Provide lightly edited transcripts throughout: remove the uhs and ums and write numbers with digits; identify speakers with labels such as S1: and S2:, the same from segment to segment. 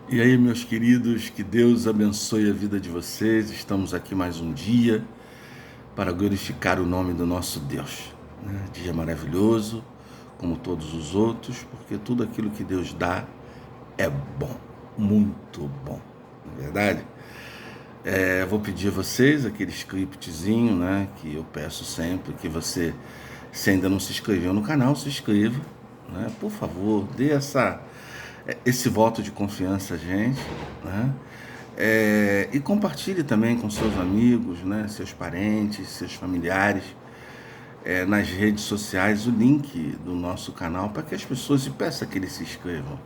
S1: E aí, meus queridos, que Deus abençoe a vida de vocês. Estamos aqui mais um dia para glorificar o nome do nosso Deus, né? Dia maravilhoso, como todos os outros, porque tudo aquilo que Deus dá é bom, muito bom, não é verdade? Vou pedir a vocês aquele scriptzinho, né, que eu peço sempre, que você, se ainda não se inscreveu no canal, se inscreva, né? Por favor, dê esse voto de confiança a gente, né? E compartilhe também com seus amigos, né, seus parentes, seus familiares, nas redes sociais o link do nosso canal para que as pessoas, e peça que eles se inscrevam,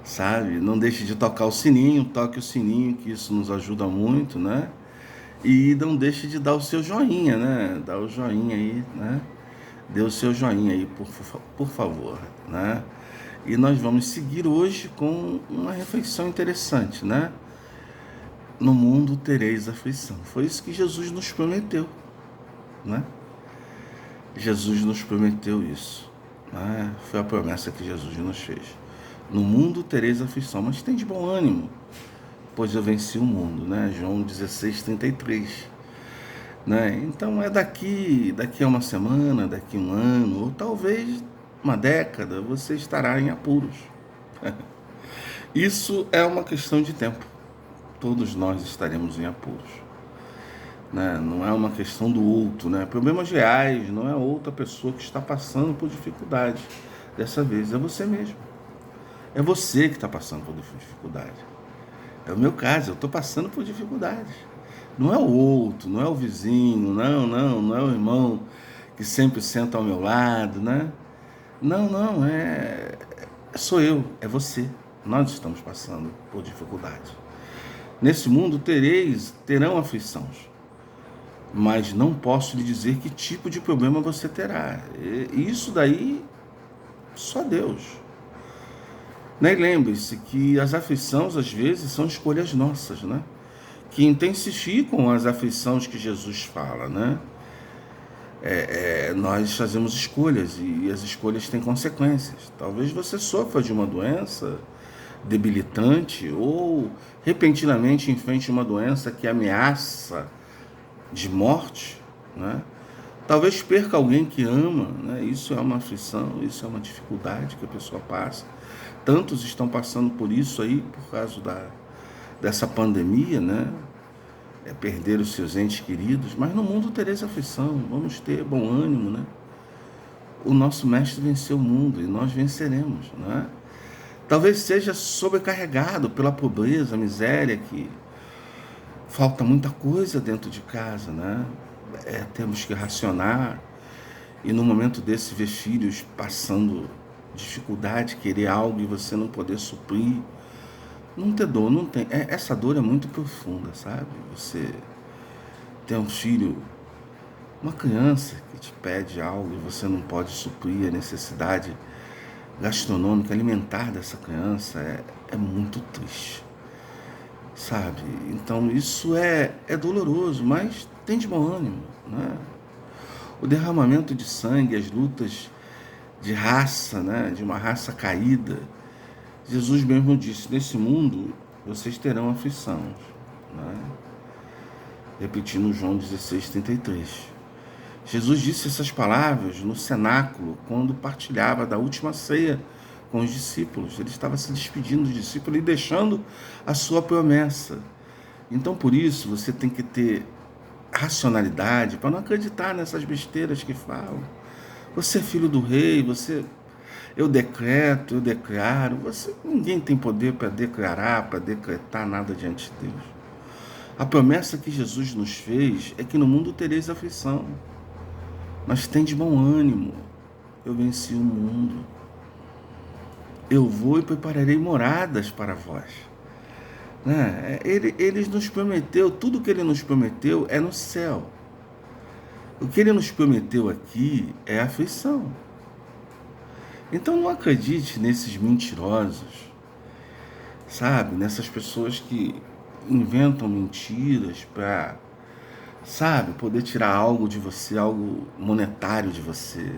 S1: sabe? Não deixe de tocar o sininho, toque o sininho, que isso nos ajuda muito, né? E não deixe de dar o seu joinha, né? Dá o joinha aí, né? Dê o seu joinha aí, por favor, né? E nós vamos seguir hoje com uma reflexão interessante, né? No mundo tereis aflição. Foi isso que Jesus nos prometeu, né? Jesus nos prometeu isso, né? Foi a promessa que Jesus nos fez. No mundo tereis aflição, mas tem de bom ânimo, pois eu venci o mundo, né? João 16:33, né? Então é daqui a uma semana, daqui a um ano, ou talvez uma década, você estará em apuros. Isso é uma questão de tempo. Todos nós estaremos em apuros, né? Não é uma questão do outro, né? Problemas reais, não é outra pessoa que está passando por dificuldade. Dessa vez é você mesmo. É você que está passando por dificuldade. É o meu caso, eu estou passando por dificuldades. Não é o outro, não é o vizinho, não é o irmão que sempre senta ao meu lado, né? Não, sou eu, é você. Nós estamos passando por dificuldade. Nesse mundo terão aflições, mas não posso lhe dizer que tipo de problema você terá. Isso daí, só Deus. Né? E lembre-se que as aflições, às vezes, são escolhas nossas, né? Que intensificam as aflições que Jesus fala, né? Nós fazemos escolhas e as escolhas têm consequências. Talvez você sofra de uma doença debilitante ou repentinamente enfrente uma doença que ameaça de morte, né? Talvez perca alguém que ama, né? Isso é uma aflição, isso é uma dificuldade que a pessoa passa. Tantos estão passando por isso aí por causa dessa pandemia, né? Perder os seus entes queridos, mas no mundo tereis aflição, vamos ter bom ânimo, né? O nosso mestre venceu o mundo e nós venceremos, né? Talvez seja sobrecarregado pela pobreza, miséria, que falta muita coisa dentro de casa, né? Temos que racionar, e no momento desse ver filhos passando dificuldade, querer algo e você não poder suprir, não ter dor, não tem. Essa dor é muito profunda, sabe? Você tem um filho, uma criança que te pede algo e você não pode suprir a necessidade gastronômica, alimentar dessa criança, é muito triste, sabe? Então isso é doloroso, mas tem de bom ânimo, né? O derramamento de sangue, as lutas de raça, né? De uma raça caída. Jesus mesmo disse: nesse mundo vocês terão aflição, né? Repetindo João 16:33. Jesus disse essas palavras no cenáculo, quando partilhava da última ceia com os discípulos. Ele estava se despedindo dos discípulos e deixando a sua promessa. Então, por isso, você tem que ter racionalidade para não acreditar nessas besteiras que falam. Você é filho do rei, eu decreto, eu declaro. Ninguém tem poder para declarar, para decretar nada diante de Deus. A promessa que Jesus nos fez é que no mundo tereis aflição, mas tem de bom ânimo. Eu venci o mundo. Eu vou e prepararei moradas para vós. Né? Ele nos prometeu, tudo que ele nos prometeu é no céu. O que ele nos prometeu aqui é aflição. Então não acredite nesses mentirosos, sabe? Nessas pessoas que inventam mentiras para, sabe, poder tirar algo de você, algo monetário de você.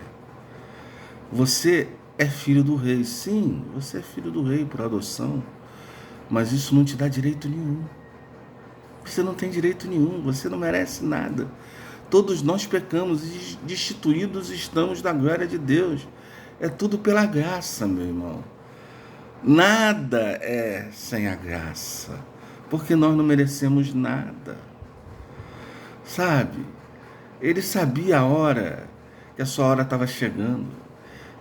S1: Você é filho do rei, sim, você é filho do rei por adoção, Mas isso não te dá direito nenhum. Você não tem direito nenhum, você não merece nada. Todos nós pecamos e destituídos estamos da glória de Deus. É tudo pela graça, meu irmão. Nada é sem a graça, porque nós não merecemos nada. Sabe? Ele sabia a hora, que a sua hora estava chegando,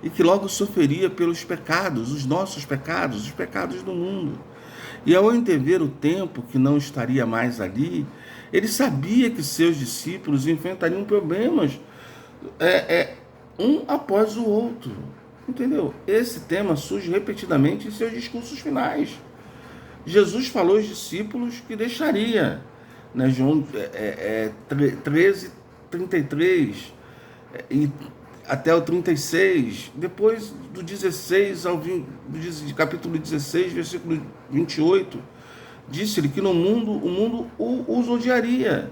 S1: e que logo sofreria pelos pecados, os nossos pecados, os pecados do mundo. E ao entrever o tempo que não estaria mais ali, ele sabia que seus discípulos enfrentariam problemas um após o outro. Entendeu? Esse tema surge repetidamente em seus discursos finais. Jesus falou aos discípulos que deixaria, né, João 13, 33 e até o 36, depois do 16 ao 20, do capítulo 16, versículo 28, disse-lhe que no mundo, o mundo os odiaria,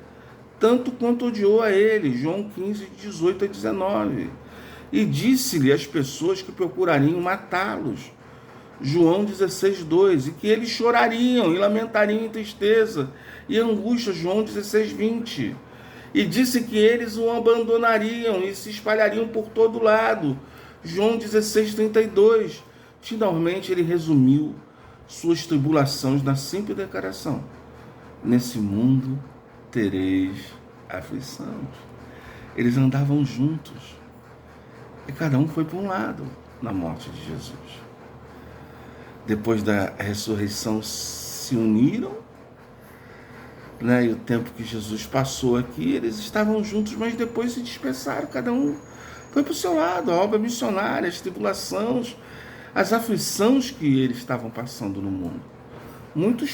S1: tanto quanto odiou a ele, João 15, 18 a 19. E disse-lhe às pessoas que procurariam matá-los, João 16, 2, e que eles chorariam e lamentariam em tristeza e angústia, João 16, 20. E disse que eles o abandonariam e se espalhariam por todo lado, João 16, 32. Finalmente ele resumiu suas tribulações na simples declaração: nesse mundo tereis aflição. Eles andavam juntos e cada um foi para um lado na morte de Jesus. Depois da ressurreição se uniram, né? E o tempo que Jesus passou aqui, eles estavam juntos, mas depois se dispersaram, cada um foi para o seu lado. A obra missionária, as tribulações, as aflições que eles estavam passando no mundo. Muitos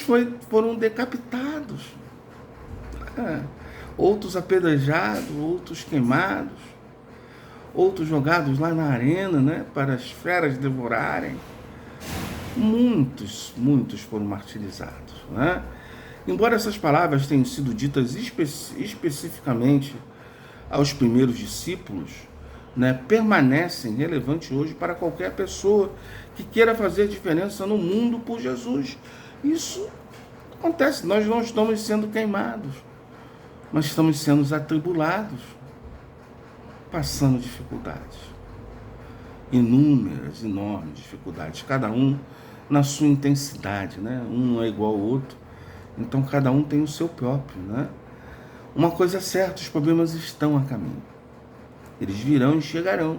S1: foram decapitados, outros apedrejados, outros queimados, outros jogados lá na arena, né, para as feras devorarem. Muitos foram martirizados, né? Embora essas palavras tenham sido ditas especificamente aos primeiros discípulos, né, permanecem relevantes hoje para qualquer pessoa que queira fazer diferença no mundo por Jesus. Isso acontece, nós não estamos sendo queimados, mas estamos sendo atribulados, passando dificuldades, inúmeras, enormes dificuldades, cada um na sua intensidade, né? Um não é igual ao outro, então cada um tem o seu próprio, né? Uma coisa é certa, os problemas estão a caminho, eles virão e chegarão.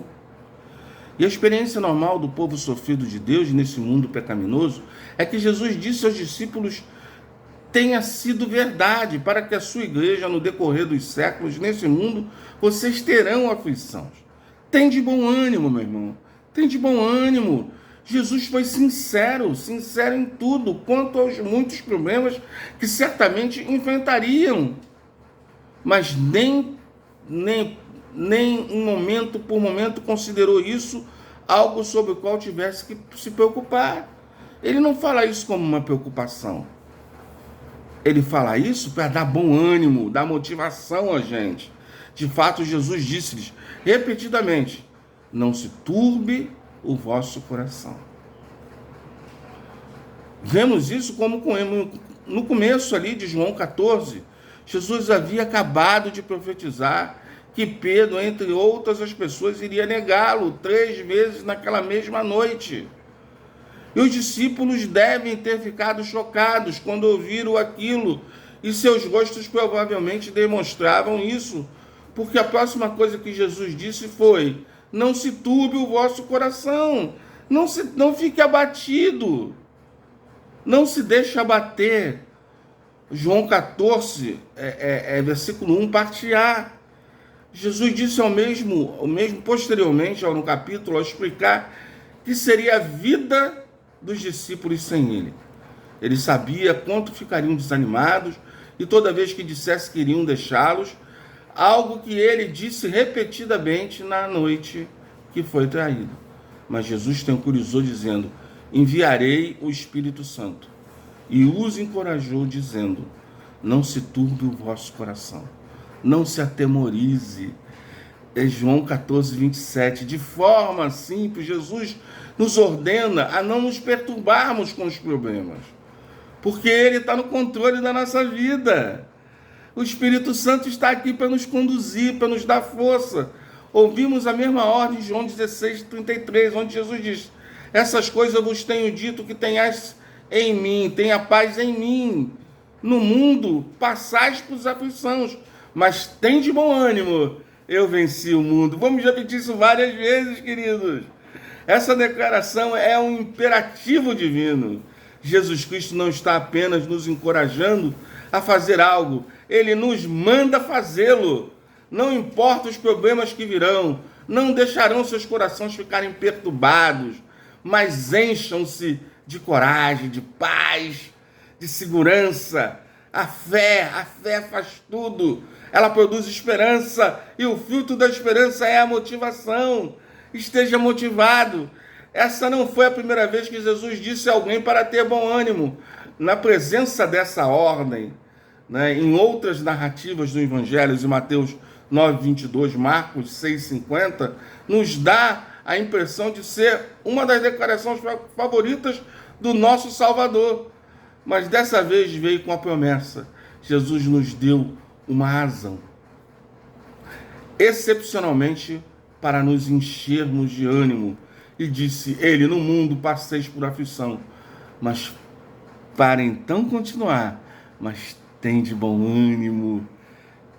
S1: E a experiência normal do povo sofrido de Deus nesse mundo pecaminoso é que Jesus disse aos discípulos: tenha sido verdade, para que a sua igreja, no decorrer dos séculos, nesse mundo, vocês terão aflição. Tem de bom ânimo, meu irmão, tem de bom ânimo. Jesus foi sincero em tudo, quanto aos muitos problemas que certamente enfrentariam, mas nem um momento por momento considerou isso algo sobre o qual tivesse que se preocupar. Ele não fala isso como uma preocupação. Ele fala isso para dar bom ânimo, dar motivação a gente. De fato, Jesus disse-lhes repetidamente: não se turbe o vosso coração. Vemos isso como no começo ali de João 14, Jesus havia acabado de profetizar que Pedro, entre outras as pessoas, iria negá-lo 3 vezes naquela mesma noite. E os discípulos devem ter ficado chocados quando ouviram aquilo, e seus rostos provavelmente demonstravam isso, porque a próxima coisa que Jesus disse foi: não se turbe o vosso coração, não fique abatido, não se deixe abater. João 14, versículo 1, parte A. Jesus disse ao mesmo posteriormente, no capítulo, ao explicar que seria a vida dos discípulos sem ele. Ele sabia quanto ficariam desanimados, e toda vez que dissesse que iriam deixá-los, algo que ele disse repetidamente na noite que foi traído. Mas Jesus tranquilizou dizendo: enviarei o Espírito Santo. E os encorajou dizendo: não se turbe o vosso coração, não se atemorize. É João 14, 27. De forma simples, Jesus nos ordena a não nos perturbarmos com os problemas. porque Ele está no controle da nossa vida. O Espírito Santo está aqui para nos conduzir, para nos dar força. Ouvimos a mesma ordem de João 16:33, onde Jesus diz: essas coisas eu vos tenho dito, que tenhais em mim, tenha paz em mim. No mundo passais por aflições, mas tem de bom ânimo, eu venci o mundo. Vamos repetir isso várias vezes, queridos. Essa declaração é um imperativo divino. Jesus Cristo não está apenas nos encorajando a fazer algo, Ele nos manda fazê-lo. Não importa os problemas que virão, não deixarão seus corações ficarem perturbados, mas encham-se de coragem, de paz, de segurança. A fé faz tudo. Ela produz esperança, e o fruto da esperança é a motivação. Esteja motivado. Essa não foi a primeira vez que Jesus disse a alguém para ter bom ânimo. Na presença dessa ordem, né, em outras narrativas do Evangelho, em Mateus 9:22, Marcos 6:50, nos dá a impressão de ser uma das declarações favoritas do nosso Salvador. Mas dessa vez veio com a promessa. Jesus nos deu uma razão, excepcionalmente para nos enchermos de ânimo. E disse Ele: no mundo passeis por aflição, mas para então continuar, mas tem de bom ânimo,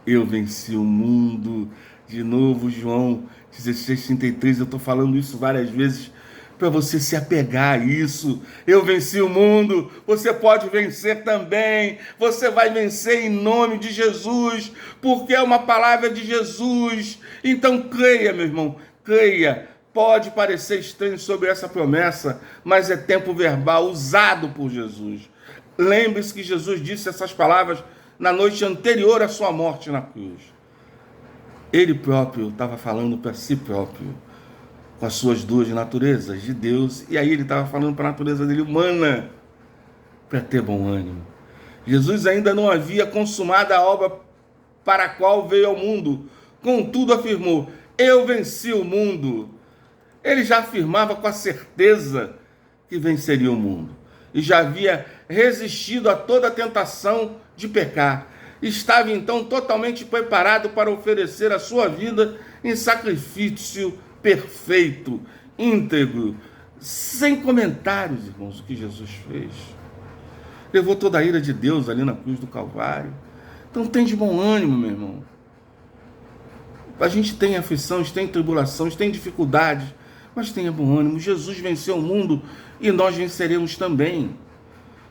S1: eu venci o mundo. De novo, João 16:33, eu estou falando isso várias vezes para você se apegar a isso. Eu venci o mundo, você pode vencer também. Você vai vencer em nome de Jesus, porque é uma palavra de Jesus. Então creia, meu irmão, creia. Pode parecer estranho sobre essa promessa, mas é tempo verbal usado por Jesus. Lembre-se que Jesus disse essas palavras na noite anterior à sua morte na cruz. Ele próprio estava falando para si próprio, com as suas duas naturezas, de Deus, e aí ele estava falando para a natureza dele humana, para ter bom ânimo. Jesus ainda não havia consumado a obra para a qual veio ao mundo, contudo afirmou: eu venci o mundo. Ele já afirmava com a certeza que venceria o mundo, e já havia resistido a toda a tentação de pecar. Estava então totalmente preparado para oferecer a sua vida em sacrifício perfeito, íntegro, sem comentários, irmãos, o que Jesus fez. Levou toda a ira de Deus ali na cruz do Calvário. Então tem de bom ânimo, meu irmão. A gente tem aflições, tem tribulações, tem dificuldades, mas tenha bom ânimo. Jesus venceu o mundo e nós venceremos também.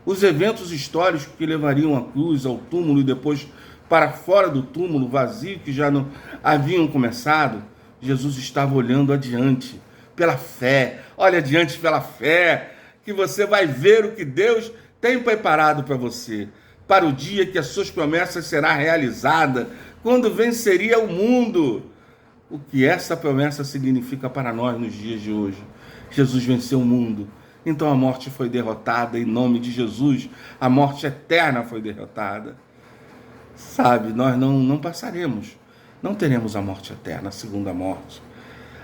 S1: Os eventos históricos que levariam a cruz ao túmulo e depois para fora do túmulo vazio, que já não haviam começado, Jesus estava olhando adiante, pela fé. Olha adiante pela fé, que você vai ver o que Deus tem preparado para você, para o dia que as suas promessas será realizada, quando venceria o mundo. O que essa promessa significa para nós nos dias de hoje? Jesus venceu o mundo, então a morte foi derrotada em nome de Jesus. A morte eterna foi derrotada. Sabe, nós não passaremos, não teremos a morte eterna, a segunda morte.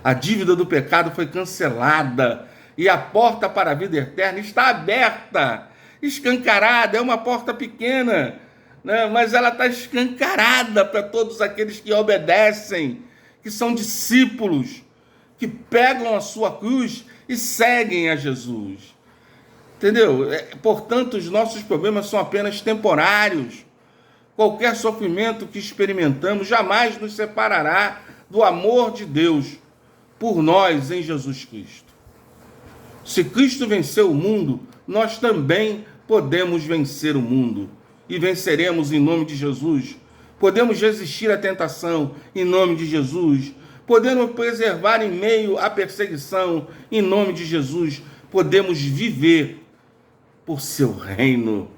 S1: A dívida do pecado foi cancelada e a porta para a vida eterna está aberta, escancarada. É uma porta pequena, né? Mas ela está escancarada para todos aqueles que obedecem, que são discípulos, que pegam a sua cruz e seguem a Jesus. Entendeu? Portanto, os nossos problemas são apenas temporários. Qualquer sofrimento que experimentamos jamais nos separará do amor de Deus por nós em Jesus Cristo. Se Cristo venceu o mundo, nós também podemos vencer o mundo. E venceremos em nome de Jesus. Podemos resistir à tentação em nome de Jesus. Podemos preservar em meio à perseguição em nome de Jesus. Podemos viver por seu reino.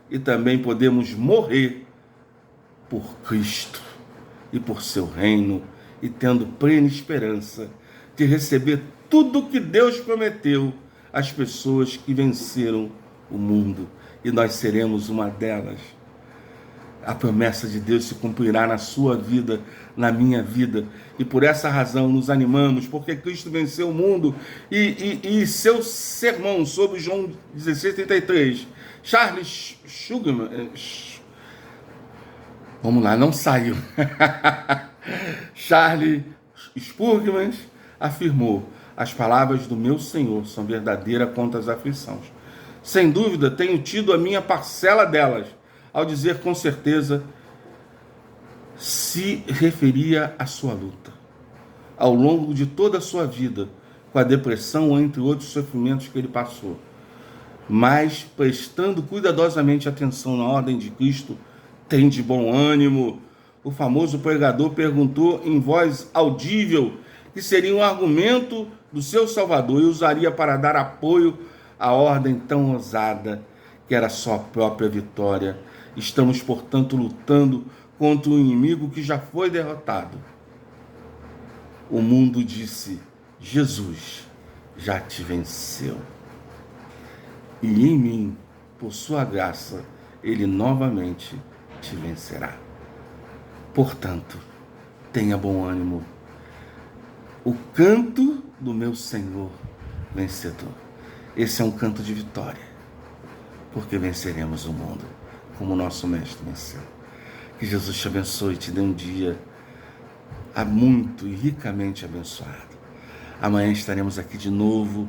S1: E também podemos morrer por Cristo e por seu reino, e tendo plena esperança de receber tudo o que Deus prometeu às pessoas que venceram o mundo, e nós seremos uma delas. A promessa de Deus se cumprirá na sua vida, na minha vida. E por essa razão nos animamos, porque Cristo venceu o mundo. E seu sermão sobre João 16:33, Charles Spurgeon, vamos lá, não saiu. Charles Spurgeon afirmou: as palavras do meu Senhor são verdadeiras contra as aflições. Sem dúvida, tenho tido a minha parcela delas, ao dizer com certeza, se referia à sua luta, ao longo de toda a sua vida, com a depressão, entre outros sofrimentos que ele passou. Mas, prestando cuidadosamente atenção na ordem de Cristo, tem de bom ânimo. O famoso pregador perguntou em voz audível que seria um argumento do seu Salvador e usaria para dar apoio à ordem tão ousada que era sua própria vitória. Estamos, portanto, lutando contra um inimigo que já foi derrotado. O mundo disse: Jesus já te venceu. E em mim, por sua graça, ele novamente te vencerá. Portanto, tenha bom ânimo. O canto do meu Senhor vencedor. Esse é um canto de vitória, porque venceremos o mundo, como o nosso Mestre venceu. Que Jesus te abençoe e te dê um dia muito e ricamente abençoado. Amanhã estaremos aqui de novo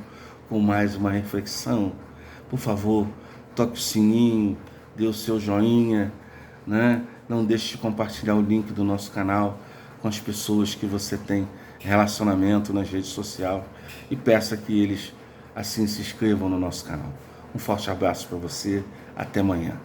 S1: com mais uma reflexão. Por favor, toque o sininho, dê o seu joinha, né? Não deixe de compartilhar o link do nosso canal com as pessoas que você tem relacionamento nas redes sociais e peça que eles assim se inscrevam no nosso canal. Um forte abraço para você, até amanhã.